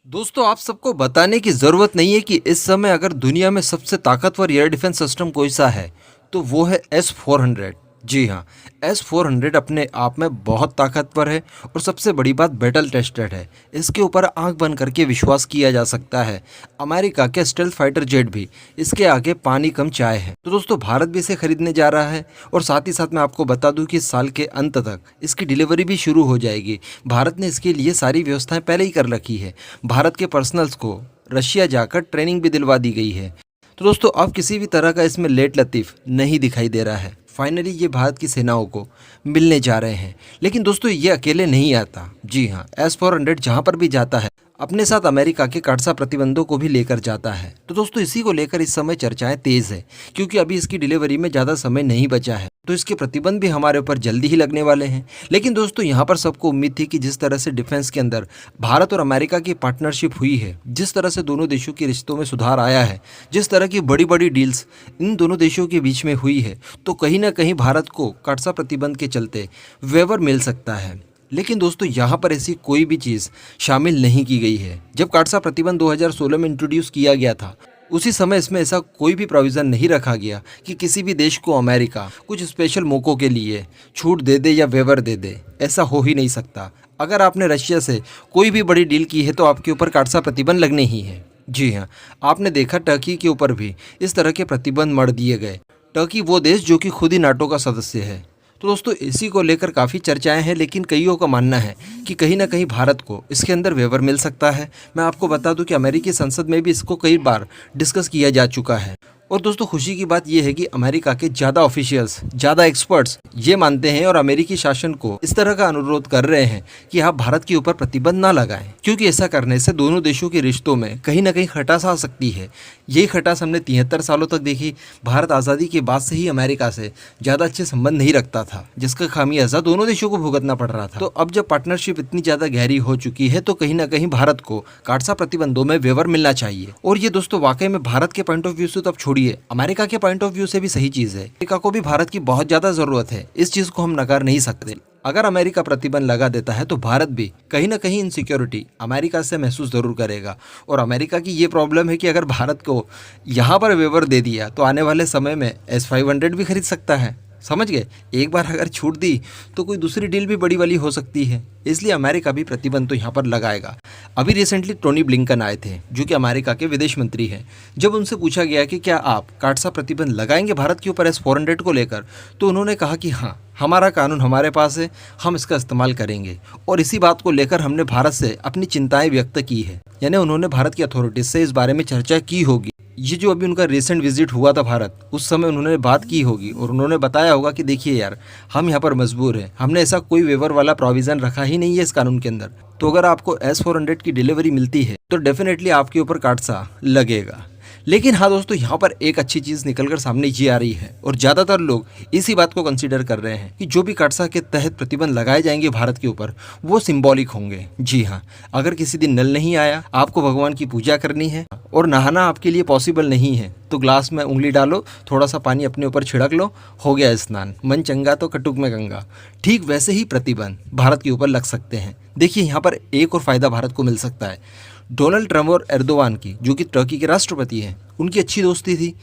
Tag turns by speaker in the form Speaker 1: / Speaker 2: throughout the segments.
Speaker 1: दोस्तों, आप सबको बताने की ज़रूरत नहीं है कि इस समय अगर दुनिया में सबसे ताकतवर एयर डिफेंस सिस्टम कोई सा है तो वो है S-400। जी हाँ, S-400 अपने आप में बहुत ताकतवर है और सबसे बड़ी बात बैटल टेस्टेड है। इसके ऊपर आंख बंद करके विश्वास किया जा सकता है। अमेरिका के स्टेल्थ फाइटर जेट भी इसके आगे पानी कम चाय है। तो दोस्तों, भारत भी इसे खरीदने जा रहा है और साथ ही साथ मैं आपको बता दूं कि इस साल के अंत तक इसकी डिलीवरी भी शुरू हो जाएगी। भारत ने इसके लिए सारी व्यवस्थाएं पहले ही कर रखी है। भारत के पर्सनल्स को रशिया जाकर ट्रेनिंग भी दिलवा दी गई है। तो दोस्तों, अब किसी भी तरह का इसमें लेट लतीफ़ नहीं दिखाई दे रहा है। फाइनली ये भारत की सेनाओं को मिलने जा रहे हैं। लेकिन दोस्तों, ये अकेले नहीं आता। जी हाँ, S-400 जहाँ पर भी जाता है अपने साथ अमेरिका के काटसा प्रतिबंधों को भी लेकर जाता है। तो दोस्तों, इसी को लेकर इस समय चर्चाएं तेज़ है, क्योंकि अभी इसकी डिलीवरी में ज़्यादा समय नहीं बचा है। तो इसके प्रतिबंध भी हमारे ऊपर जल्दी ही लगने वाले हैं। लेकिन दोस्तों, यहाँ पर सबको उम्मीद थी कि जिस तरह से डिफेंस के अंदर भारत और अमेरिका की पार्टनरशिप हुई है, जिस तरह से दोनों देशों के रिश्तों में सुधार आया है, जिस तरह की बड़ी बड़ी डील्स इन दोनों देशों के बीच में हुई है, तो कहीं ना कहीं भारत को काटसा प्रतिबंध के चलते वेवर मिल सकता है। लेकिन दोस्तों, यहाँ पर ऐसी कोई भी चीज़ शामिल नहीं की गई है। जब काटसा प्रतिबंध 2016 में इंट्रोड्यूस किया गया था, उसी समय इसमें ऐसा कोई भी प्रोविज़न नहीं रखा गया कि किसी भी देश को अमेरिका कुछ स्पेशल मौक़ों के लिए छूट दे दे या वेवर दे दे। ऐसा हो ही नहीं सकता। अगर आपने रशिया से कोई भी बड़ी डील की है तो आपके ऊपर काटसा प्रतिबंध लगने ही है। जी हाँ, आपने देखा टर्की के ऊपर भी इस तरह के प्रतिबंध मढ़ दिए गए। टर्की वो देश जो कि खुद ही नाटो का सदस्य है। तो दोस्तों, इसी को लेकर काफ़ी चर्चाएं हैं, लेकिन कईयों का मानना है कि कहीं ना कहीं भारत को इसके अंदर वेवर मिल सकता है। मैं आपको बता दूं कि अमेरिकी संसद में भी इसको कई बार डिस्कस किया जा चुका है। और दोस्तों, खुशी की बात यह है कि अमेरिका के ज़्यादा ऑफिशियल्स, ज़्यादा एक्सपर्ट्स ये मानते हैं और अमेरिकी शासन को इस तरह का अनुरोध कर रहे हैं कि आप भारत के ऊपर प्रतिबंध ना लगाएं, क्योंकि ऐसा करने से दोनों देशों के रिश्तों में कहीं ना कहीं खटास आ सकती है। यही खटास हमने 73 सालों तक देखी। भारत आज़ादी के बाद से ही अमेरिका से ज़्यादा अच्छे संबंध नहीं रखता था, जिसका खामियाजा दोनों देशों को भुगतना पड़ रहा था। तो अब जब पार्टनरशिप इतनी ज़्यादा गहरी हो चुकी है, तो कहीं ना कहीं भारत को काटसा प्रतिबंधों में वेवर मिलना चाहिए। और ये दोस्तों, वाकई में भारत के पॉइंट ऑफ व्यू से तो अब छोड़िए, अमेरिका के पॉइंट ऑफ व्यू से भी सही चीज है। अमेरिका को भी भारत की बहुत ज्यादा जरूरत है। इस चीज को हम नकार नहीं सकते। अगर अमेरिका प्रतिबंध लगा देता है तो भारत भी कहीं ना कहीं इनसिक्योरिटी अमेरिका से महसूस जरूर करेगा। और अमेरिका की ये प्रॉब्लम है कि अगर भारत को यहाँ पर वेवर दे दिया तो आने वाले समय में S-500 भी खरीद सकता है। समझ गए? एक बार अगर छूट दी तो कोई दूसरी डील भी बड़ी वाली हो सकती है। इसलिए अमेरिका भी प्रतिबंध तो यहाँ पर लगाएगा। अभी रिसेंटली टोनी ब्लिंकन आए थे, जो कि अमेरिका के विदेश मंत्री हैं। जब उनसे पूछा गया कि क्या आप काटसा प्रतिबंध लगाएंगे भारत के ऊपर S-400 को लेकर, तो उन्होंने कहा कि हाँ, हमारा कानून हमारे पास है, हम इसका इस्तेमाल करेंगे। और इसी बात को लेकर हमने भारत से अपनी चिंताएं व्यक्त की है। यानी उन्होंने भारत की अथॉरिटीज से इस बारे में चर्चा की होगी। ये जो अभी उनका रिसेंट विजिट हुआ था भारत, उस समय उन्होंने बात की होगी और उन्होंने बताया होगा कि देखिए यार, हम यहाँ पर मजबूर हैं, हमने ऐसा कोई वेवर वाला प्रोविज़न रखा ही नहीं है इस कानून के अंदर। तो अगर आपको S-400 की डिलीवरी मिलती है तो डेफिनेटली आपके ऊपर काटसा लगेगा। लेकिन हाँ दोस्तों, यहाँ पर एक अच्छी चीज़ निकलकर सामने ये आ रही है और ज़्यादातर लोग इसी बात को कंसीडर कर रहे हैं कि जो भी काटसा के तहत प्रतिबंध लगाए जाएंगे भारत के ऊपर, वो सिंबॉलिक होंगे। जी हाँ, अगर किसी दिन नल नहीं आया, आपको भगवान की पूजा करनी है और नहाना आपके लिए पॉसिबल नहीं है, तो ग्लास में उंगली डालो, थोड़ा सा पानी अपने ऊपर छिड़क लो, हो गया स्नान। मन चंगा तो कटुक में गंगा। ठीक वैसे ही प्रतिबंध भारत के ऊपर लग सकते हैं। देखिए, यहाँ पर एक और फ़ायदा भारत को मिल सकता है। डोनाल्ड ट्रंप और एर्दोवान की, जो कि टर्की के राष्ट्रपति हैं, उनकी अच्छी दोस्ती थी।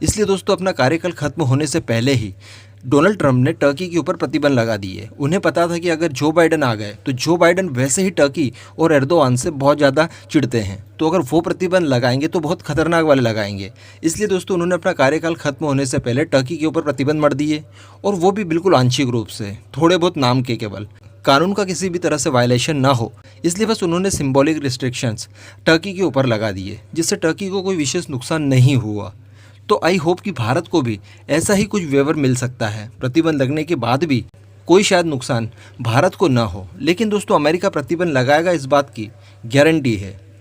Speaker 1: इसलिए दोस्तों, अपना कार्यकाल खत्म होने से पहले ही डोनाल्ड ट्रंप ने टर्की के ऊपर प्रतिबंध लगा दिए। उन्हें पता था कि अगर जो बाइडन आ गए तो जो बाइडन वैसे ही टर्की और एर्दोवान से बहुत ज़्यादा चिढ़ते हैं, तो अगर वो प्रतिबंध लगाएंगे तो बहुत खतरनाक वाले लगाएंगे। इसलिए दोस्तों, उन्होंने अपना कार्यकाल खत्म होने से पहले टर्की के ऊपर प्रतिबंध मढ़ दिए, और वो भी बिल्कुल आंशिक रूप से, थोड़े बहुत नाम के केवल। कानून का किसी भी तरह से वायलेशन ना हो, इसलिए बस उन्होंने सिंबॉलिक रिस्ट्रिक्शंस टर्की के ऊपर लगा दिए, जिससे टर्की को कोई विशेष नुकसान नहीं हुआ। तो आई होप कि भारत को भी ऐसा ही कुछ वेवर मिल सकता है। प्रतिबंध लगने के बाद भी कोई शायद नुकसान भारत को ना हो। लेकिन दोस्तों, अमेरिका प्रतिबंध लगाएगा, इस बात की गारंटी है।